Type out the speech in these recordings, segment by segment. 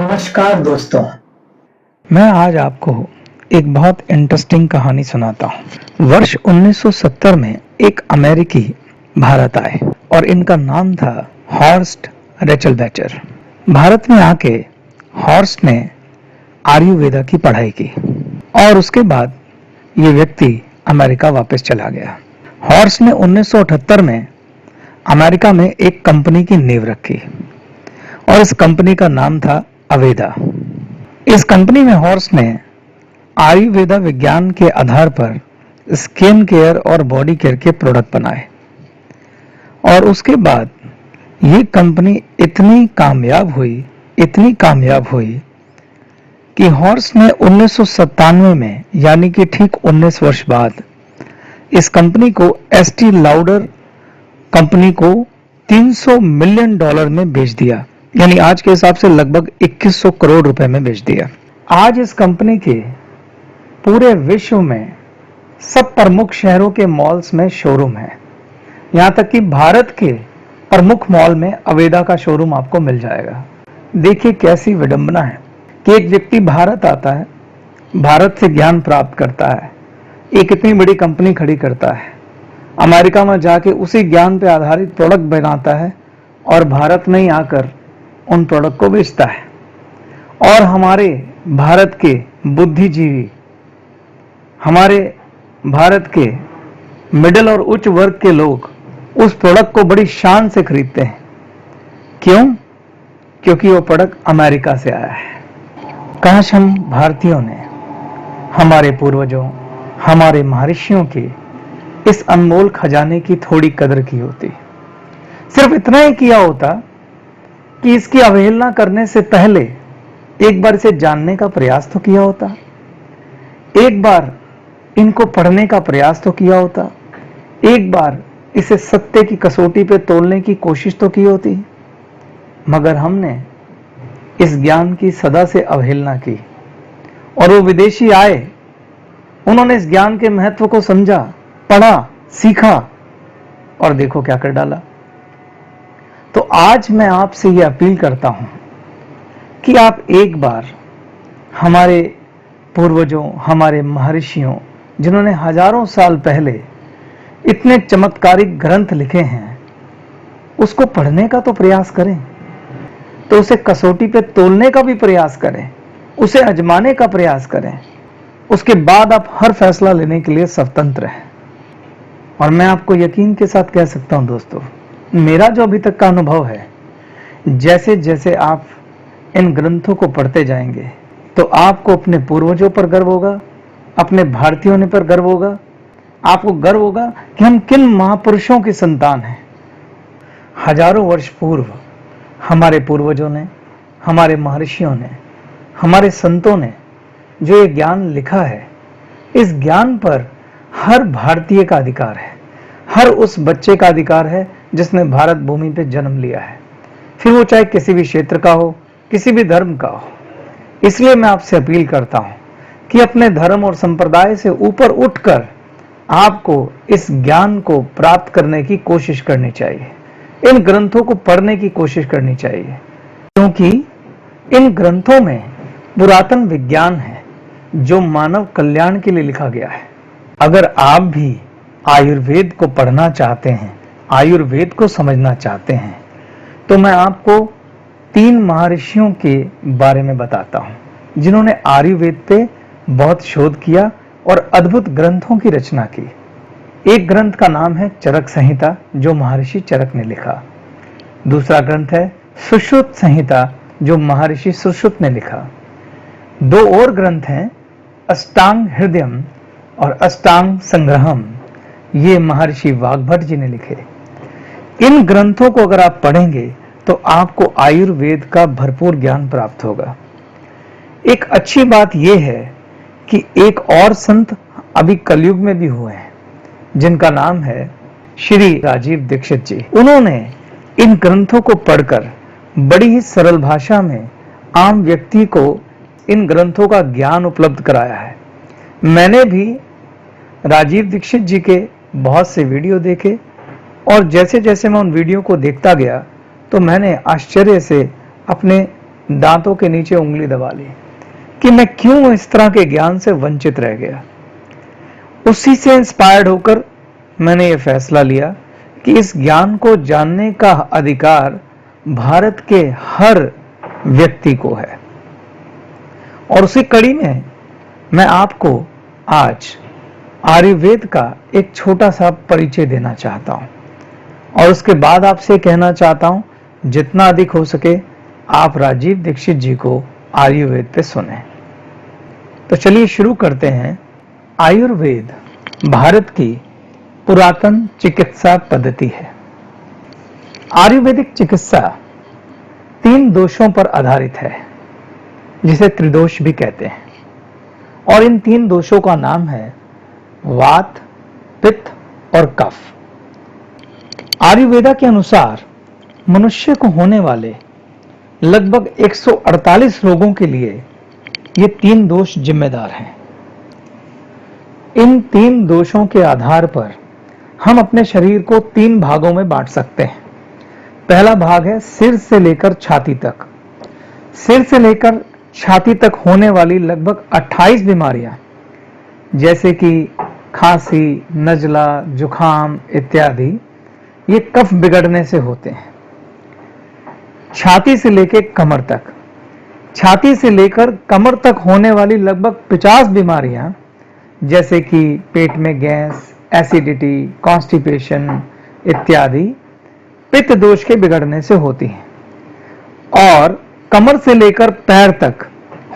नमस्कार दोस्तों, मैं आज आपको एक बहुत इंटरेस्टिंग कहानी सुनाता हूँ। वर्ष 1970 में एक अमेरिकी भारत आए और इनका नाम था हॉर्स्ट रेचलबैचर। भारत में आके हॉर्स्ट ने आयुर्वेदा की पढ़ाई की और उसके बाद ये व्यक्ति अमेरिका वापस चला गया। हॉर्स्ट ने 1978 में अमेरिका में एक कंपनी की नींव रखी और इस कंपनी का नाम था अवेदा। इस कंपनी में हॉर्स्ट ने आयुर्वेदा विज्ञान के आधार पर स्किन केयर और बॉडी केयर के प्रोडक्ट बनाए और उसके बाद ये कंपनी इतनी कामयाब हुई कि हॉर्स्ट ने 1997 में यानी कि ठीक 19 वर्ष बाद इस कंपनी को एस्टी लाउडर कंपनी को $300 मिलियन में बेच दिया, यानी आज के हिसाब से लगभग 2100 करोड़ रुपए में बेच दिया। आज इस कंपनी के पूरे विश्व में सब प्रमुख शहरों के मॉल्स में शोरूम है। यहाँ तक कि भारत के प्रमुख मॉल में अवेदा का शोरूम आपको मिल जाएगा। देखिए कैसी विडंबना है कि एक व्यक्ति भारत आता है, भारत से ज्ञान प्राप्त करता है, एक इतनी बड़ी कंपनी खड़ी करता है, अमेरिका में जाके उसी ज्ञान पे आधारित प्रोडक्ट बनाता है और भारत में ही आकर उन प्रोडक्ट को बेचता है। और हमारे भारत के बुद्धिजीवी, हमारे भारत के मिडिल और उच्च वर्ग के लोग उस प्रोडक्ट को बड़ी शान से खरीदते हैं। क्यों? क्योंकि वो प्रोडक्ट अमेरिका से आया है। काश हम भारतीयों ने हमारे पूर्वजों, हमारे महर्षियों के इस अनमोल खजाने की थोड़ी कदर की होती। सिर्फ इतना ही किया होता कि इसकी अवहेलना करने से पहले एक बार इसे जानने का प्रयास तो किया होता, एक बार इनको पढ़ने का प्रयास तो किया होता, एक बार इसे सत्य की कसौटी पे तोलने की कोशिश तो की होती। मगर हमने इस ज्ञान की सदा से अवहेलना की और वो विदेशी आए, उन्होंने इस ज्ञान के महत्व को समझा, पढ़ा, सीखा और देखो क्या कर डाला। तो आज मैं आपसे यह अपील करता हूं कि आप एक बार हमारे पूर्वजों, हमारे महर्षियों, जिन्होंने हजारों साल पहले इतने चमत्कारिक ग्रंथ लिखे हैं, उसको पढ़ने का तो प्रयास करें, तो उसे कसौटी पे तोलने का भी प्रयास करें, उसे आजमाने का प्रयास करें। उसके बाद आप हर फैसला लेने के लिए स्वतंत्र हैं। और मैं आपको यकीन के साथ कह सकता हूं दोस्तों, मेरा जो अभी तक का अनुभव है, जैसे जैसे आप इन ग्रंथों को पढ़ते जाएंगे तो आपको अपने पूर्वजों पर गर्व होगा, अपने भारतीयों ने पर गर्व होगा, आपको गर्व होगा कि हम किन महापुरुषों की संतान हैं। हजारों वर्ष पूर्व हमारे पूर्वजों ने, हमारे महर्षियों ने, हमारे संतों ने जो ये ज्ञान लिखा है, इस ज्ञान पर हर भारतीय का अधिकार है, हर उस बच्चे का अधिकार है जिसने भारत भूमि पे जन्म लिया है, फिर वो चाहे किसी भी क्षेत्र का हो, किसी भी धर्म का हो। इसलिए मैं आपसे अपील करता हूं कि अपने धर्म और संप्रदाय से ऊपर उठकर आपको इस ज्ञान को प्राप्त करने की कोशिश करनी चाहिए, इन ग्रंथों को पढ़ने की कोशिश करनी चाहिए, क्योंकि इन ग्रंथों में पुरातन विज्ञान है जो मानव कल्याण के लिए लिखा गया है। अगर आप भी आयुर्वेद को पढ़ना चाहते हैं, आयुर्वेद को समझना चाहते हैं, तो मैं आपको 3 महर्षियों के बारे में बताता हूं जिन्होंने आयुर्वेद पे बहुत शोध किया और अद्भुत ग्रंथों की रचना की। एक ग्रंथ का नाम है चरक संहिता, जो महर्षि चरक ने लिखा। दूसरा ग्रंथ है सुश्रुत संहिता, जो महर्षि सुश्रुत ने लिखा। 2 और ग्रंथ हैं अष्टांग हृदयम और अष्टांग संग्रहम, ये महर्षि वाग्भट जी ने लिखे। इन ग्रंथों को अगर आप पढ़ेंगे तो आपको आयुर्वेद का भरपूर ज्ञान प्राप्त होगा। एक अच्छी बात यह है कि एक और संत अभी कलयुग में भी हुए हैं, जिनका नाम है श्री राजीव दीक्षित जी। उन्होंने इन ग्रंथों को पढ़कर बड़ी ही सरल भाषा में आम व्यक्ति को इन ग्रंथों का ज्ञान उपलब्ध कराया है। मैंने भी राजीव दीक्षित जी के बहुत से वीडियो देखे और जैसे जैसे मैं उन वीडियो को देखता गया तो मैंने आश्चर्य से अपने दांतों के नीचे उंगली दबा ली कि मैं क्यों इस तरह के ज्ञान से वंचित रह गया। उसी से इंस्पायर्ड होकर मैंने ये फैसला लिया कि इस ज्ञान को जानने का अधिकार भारत के हर व्यक्ति को है। और उसी कड़ी में मैं आपको आज आयुर्वेद का एक छोटा सा परिचय देना चाहता हूं, और उसके बाद आपसे कहना चाहता हूं, जितना अधिक हो सके आप राजीव दीक्षित जी को आयुर्वेद पे सुने। तो चलिए शुरू करते हैं। आयुर्वेद भारत की पुरातन चिकित्सा पद्धति है। आयुर्वेदिक चिकित्सा 3 दोषों पर आधारित है, जिसे त्रिदोष भी कहते हैं। और इन 3 दोषों का नाम है वात, पित्त और कफ। आयुर्वेदा के अनुसार मनुष्य को होने वाले लगभग 148 रोगों के लिए ये 3 दोष जिम्मेदार हैं। इन 3 दोषों के आधार पर हम अपने शरीर को 3 भागों में बांट सकते हैं। पहला भाग है सिर से लेकर छाती तक। सिर से लेकर छाती तक होने वाली लगभग 28 बीमारियां, जैसे कि खांसी, नजला, जुखाम इत्यादि, ये कफ बिगड़ने से होते हैं। छाती से लेकर कमर तक, छाती से लेकर कमर तक होने वाली लगभग 50 बीमारियां, जैसे कि पेट में गैस, एसिडिटी, कॉन्स्टिपेशन इत्यादि, पित्त दोष के बिगड़ने से होती हैं। और कमर से लेकर पैर तक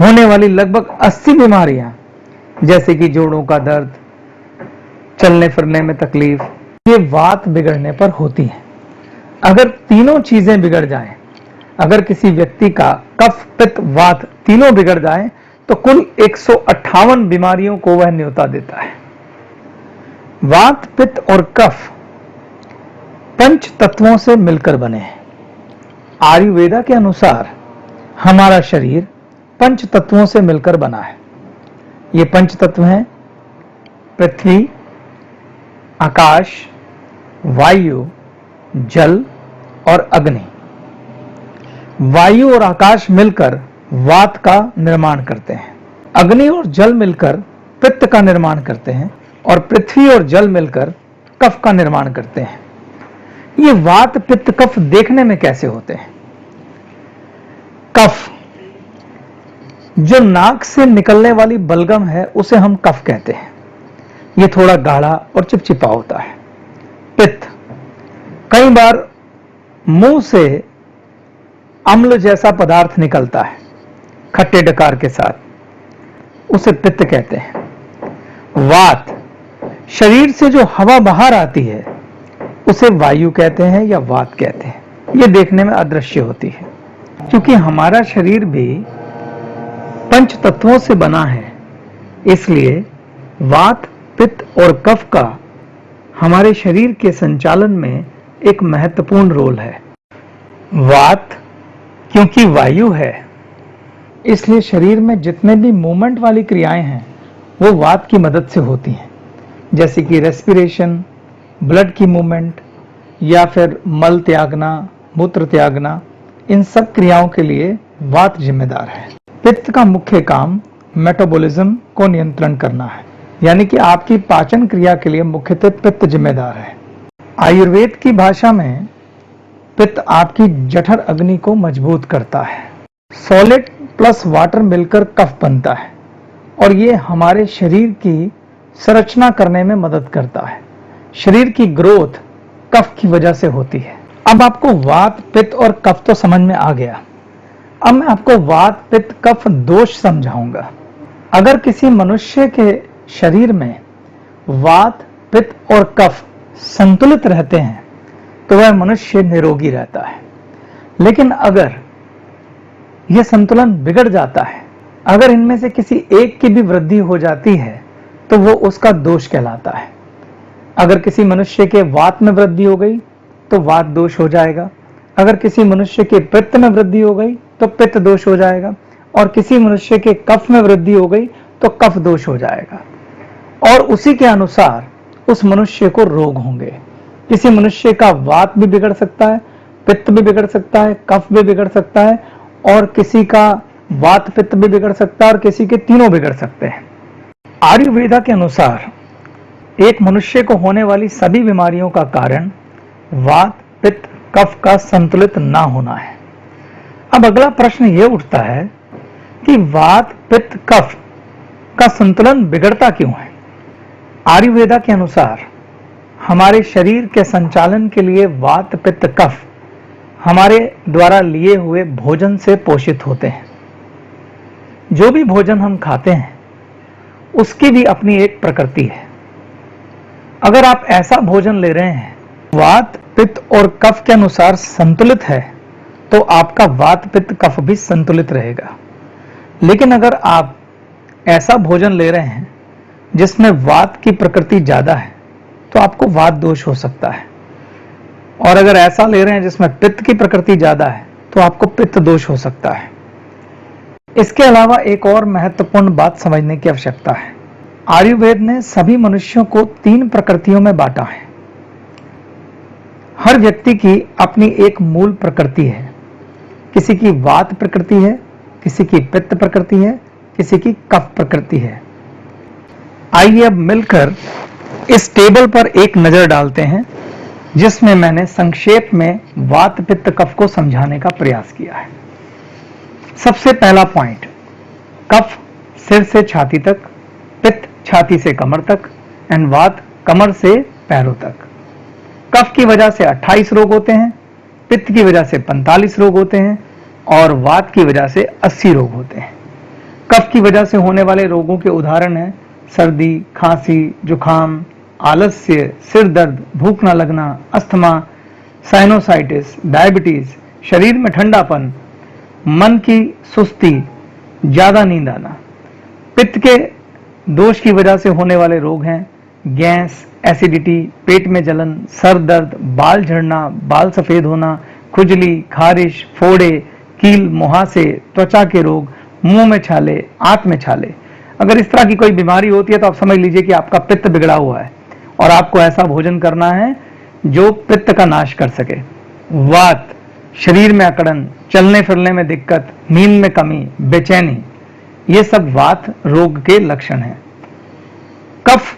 होने वाली लगभग 80 बीमारियां, जैसे कि जोड़ों का दर्द, चलने फिरने में तकलीफ, ये वात बिगड़ने पर होती हैं। अगर तीनों चीजें बिगड़ जाएं, अगर किसी व्यक्ति का कफ, पित्त, वात तीनों बिगड़ जाएं, तो कुल 158 बीमारियों को वह न्योता देता है। वात, पित्त और कफ पंच तत्वों से मिलकर बने हैं। आयुर्वेदा के अनुसार हमारा शरीर पंच तत्वों से मिलकर बना है। ये पंच तत्व हैं पृथ्वी, आकाश, वायु, जल और अग्नि। वायु और आकाश मिलकर वात का निर्माण करते हैं, अग्नि और जल मिलकर पित्त का निर्माण करते हैं, और पृथ्वी और जल मिलकर कफ का निर्माण करते हैं। ये वात, पित्त, कफ देखने में कैसे होते हैं? कफ, जो नाक से निकलने वाली बलगम है, उसे हम कफ कहते हैं। ये थोड़ा गाढ़ा और चिपचिपा होता है। पित्त, कई बार मुंह से अम्ल जैसा पदार्थ निकलता है खट्टे डकार के साथ, उसे पित्त कहते हैं। वात, शरीर से जो हवा बाहर आती है उसे वायु कहते हैं या वात कहते हैं। ये देखने में अदृश्य होती है। क्योंकि हमारा शरीर भी पंच तत्वों से बना है, इसलिए वात, पित्त और कफ का हमारे शरीर के संचालन में एक महत्वपूर्ण रोल है। वात, क्योंकि वायु है, इसलिए शरीर में जितने भी मूवमेंट वाली क्रियाएं हैं वो वात की मदद से होती हैं, जैसे कि रेस्पिरेशन, ब्लड की मूवमेंट, या फिर मल त्यागना, मूत्र त्यागना। इन सब क्रियाओं के लिए वात जिम्मेदार है। पित्त का मुख्य काम मेटाबॉलिज्म को नियंत्रण करना है, यानी कि आपकी पाचन क्रिया के लिए मुख्यतः पित्त जिम्मेदार है। आयुर्वेद की भाषा में पित्त आपकी जठर अग्नि को मजबूत करता है। सॉलिड प्लस वाटर मिलकर कफ बनता है, और ये हमारे शरीर की संरचना करने में मदद करता है। शरीर की ग्रोथ कफ की वजह से होती है। अब आपको वात, पित्त और कफ तो समझ में आ गया। अब मैं आपको वात, पित्त, कफ दोष समझाऊंगा। अगर किसी मनुष्य के शरीर में वात, पित्त और कफ संतुलित रहते हैं तो वह मनुष्य निरोगी रहता है। लेकिन अगर यह संतुलन बिगड़ जाता है, अगर इनमें से किसी एक की भी वृद्धि हो जाती है, तो वो उसका दोष कहलाता है। अगर किसी मनुष्य के वात में वृद्धि हो गई तो वात दोष हो जाएगा, अगर किसी मनुष्य के पित्त में वृद्धि हो गई तो पित्त दोष हो जाएगा, और किसी मनुष्य के कफ में वृद्धि हो गई तो कफ दोष हो जाएगा। और उसी के अनुसार उस मनुष्य को रोग होंगे। किसी मनुष्य का वात भी बिगड़ सकता है, पित्त भी बिगड़ सकता है, कफ भी बिगड़ सकता है, और किसी का वात पित्त भी बिगड़ सकता है और किसी के तीनों बिगड़ सकते हैं। आयुर्वेदा के अनुसार एक मनुष्य को होने वाली सभी बीमारियों का कारण वात पित्त कफ का संतुलित ना होना है। अब अगला प्रश्न यह उठता है कि वात पित्त कफ का संतुलन बिगड़ता क्यों है? आयुर्वेदा के अनुसार हमारे शरीर के संचालन के लिए वात पित्त कफ हमारे द्वारा लिए हुए भोजन से पोषित होते हैं। जो भी भोजन हम खाते हैं उसकी भी अपनी एक प्रकृति है। अगर आप ऐसा भोजन ले रहे हैं वात पित्त और कफ के अनुसार संतुलित है तो आपका वात पित्त कफ भी संतुलित रहेगा। लेकिन अगर आप ऐसा भोजन ले रहे हैं जिसमें वात की प्रकृति ज्यादा है तो आपको वात दोष हो सकता है, और अगर ऐसा ले रहे हैं जिसमें पित्त की प्रकृति ज्यादा है तो आपको पित्त दोष हो सकता है। इसके अलावा एक और महत्वपूर्ण बात समझने की आवश्यकता है। आयुर्वेद ने सभी मनुष्यों को 3 प्रकृतियों में बांटा है। हर व्यक्ति की अपनी एक मूल प्रकृति है। किसी की वात प्रकृति है, किसी की पित्त प्रकृति है, किसी की कफ प्रकृति है। आइए अब मिलकर इस टेबल पर एक नजर डालते हैं जिसमें मैंने संक्षेप में वात पित्त कफ को समझाने का प्रयास किया है। सबसे पहला पॉइंट, कफ सिर से छाती तक, पित्त छाती से कमर तक एंड वात कमर से पैरों तक। कफ की वजह से 28 रोग होते हैं, पित्त की वजह से 45 रोग होते हैं और वात की वजह से 80 रोग होते हैं। कफ की वजह से होने वाले रोगों के उदाहरण हैं सर्दी, खांसी, जुखाम, आलस्य, सिर दर्द, भूख न लगना, अस्थमा, साइनोसाइटिस, डायबिटीज, शरीर में ठंडापन, मन की सुस्ती, ज्यादा नींद आना। पित्त के दोष की वजह से होने वाले रोग हैं गैस, एसिडिटी, पेट में जलन, सर दर्द, बाल झड़ना, बाल सफेद होना, खुजली, खारिश, फोड़े, कील, मुहासे, त्वचा के रोग, मुंह में छाले, आंत में छाले। अगर इस तरह की कोई बीमारी होती है तो आप समझ लीजिए कि आपका पित्त बिगड़ा हुआ है और आपको ऐसा भोजन करना है जो पित्त का नाश कर सके। वात, शरीर में अकड़न, चलने फिरने में दिक्कत, नींद में कमी, बेचैनी, ये सब वात रोग के लक्षण हैं। कफ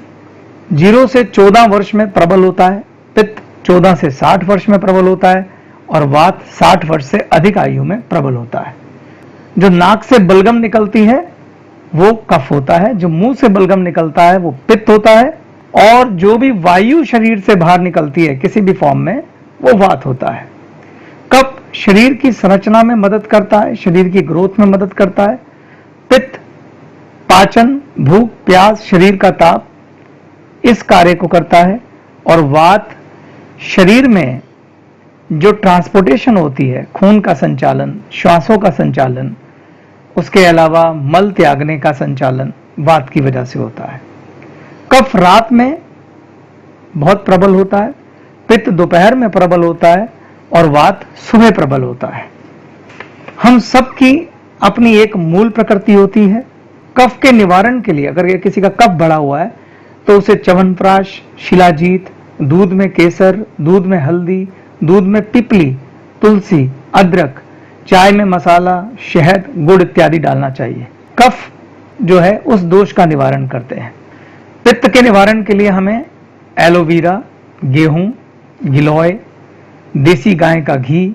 0 से 14 वर्ष में प्रबल होता है, पित्त 14 से 60 वर्ष में प्रबल होता है और वात 60 वर्ष से अधिक आयु में प्रबल होता है। जो नाक से बलगम निकलती है वो कफ होता है, जो मुंह से बलगम निकलता है वो पित्त होता है, और जो भी वायु शरीर से बाहर निकलती है किसी भी फॉर्म में वो वात होता है। कफ शरीर की संरचना में मदद करता है, शरीर की ग्रोथ में मदद करता है। पित्त पाचन, भूख, प्यास, शरीर का ताप, इस कार्य को करता है। और वात शरीर में जो ट्रांसपोर्टेशन होती है, खून का संचालन, श्वासों का संचालन, उसके अलावा मल त्यागने का संचालन वात की वजह से होता है। कफ रात में बहुत प्रबल होता है, पित्त दोपहर में प्रबल होता है और वात सुबह प्रबल होता है। हम सबकी अपनी एक मूल प्रकृति होती है। कफ के निवारण के लिए अगर किसी का कफ बढ़ा हुआ है तो उसे च्यवनप्राश, शिलाजीत, दूध में केसर, दूध में हल्दी, दूध में पिपली, तुलसी, अदरक, चाय में मसाला, शहद, गुड़ इत्यादि डालना चाहिए। कफ जो है उस दोष का निवारण करते हैं। पित्त के निवारण के लिए हमें एलोवेरा, गेहूं, गिलोय, देसी गाय का घी,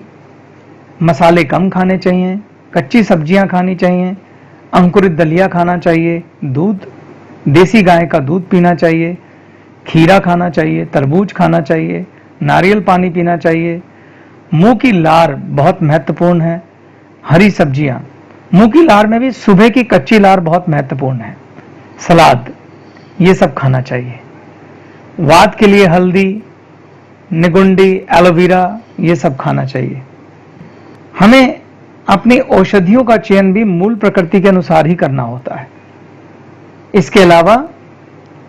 मसाले कम खाने चाहिए, कच्ची सब्जियां खानी चाहिए, अंकुरित दलिया खाना चाहिए, दूध, देसी गाय का दूध पीना चाहिए, खीरा खाना चाहिए, तरबूज खाना चाहिए, नारियल पानी पीना चाहिए। मुंह की लार बहुत महत्वपूर्ण है, हरी सब्जियां, मुंह की लार में भी सुबह की कच्ची लार बहुत महत्वपूर्ण है, सलाद, ये सब खाना चाहिए। वात के लिए हल्दी, निगुंडी, एलोवेरा, ये सब खाना चाहिए। हमें अपनी औषधियों का चयन भी मूल प्रकृति के अनुसार ही करना होता है। इसके अलावा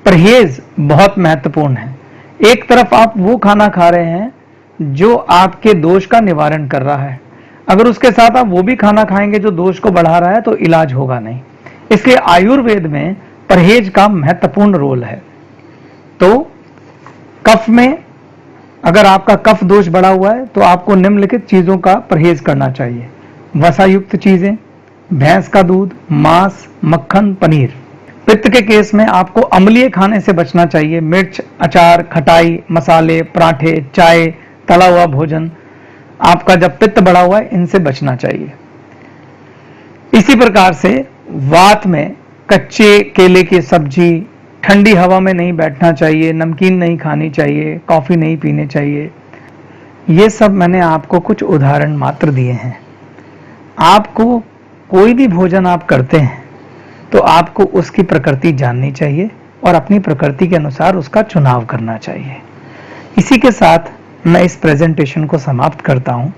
परहेज बहुत महत्वपूर्ण है। एक तरफ आप वो खाना खा रहे हैं जो आपके दोष का निवारण कर रहा है, अगर उसके साथ आप वो भी खाना खाएंगे जो दोष को बढ़ा रहा है तो इलाज होगा नहीं। इसलिए आयुर्वेद में परहेज का महत्वपूर्ण रोल है। तो कफ में अगर आपका कफ दोष बढ़ा हुआ है तो आपको निम्नलिखित चीजों का परहेज करना चाहिए। वसा युक्त चीजें, भैंस का दूध, मांस, मक्खन, पनीर। पित्त के केस में आपको अम्लीय खाने से बचना चाहिए। मिर्च, अचार, खटाई, मसाले, पराठे, चाय, तला हुआ भोजन। आपका जब पित्त बढ़ा हुआ है, इनसे बचना चाहिए। इसी प्रकार से वात में कच्चे केले की सब्जी, ठंडी हवा में नहीं बैठना चाहिए, नमकीन नहीं खानी चाहिए, कॉफी नहीं पीनी चाहिए। ये सब मैंने आपको कुछ उदाहरण मात्र दिए हैं। आपको कोई भी भोजन आप करते हैं तो आपको उसकी प्रकृति जाननी चाहिए और अपनी प्रकृति के अनुसार उसका चुनाव करना चाहिए। इसी के साथ मैं इस प्रेजेंटेशन को समाप्त करता हूं।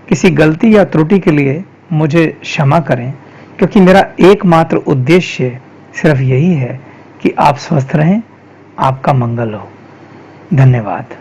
किसी गलती या त्रुटि के लिए मुझे क्षमा करें, क्योंकि मेरा एकमात्र उद्देश्य सिर्फ यही है कि आप स्वस्थ रहें, आपका मंगल हो। धन्यवाद।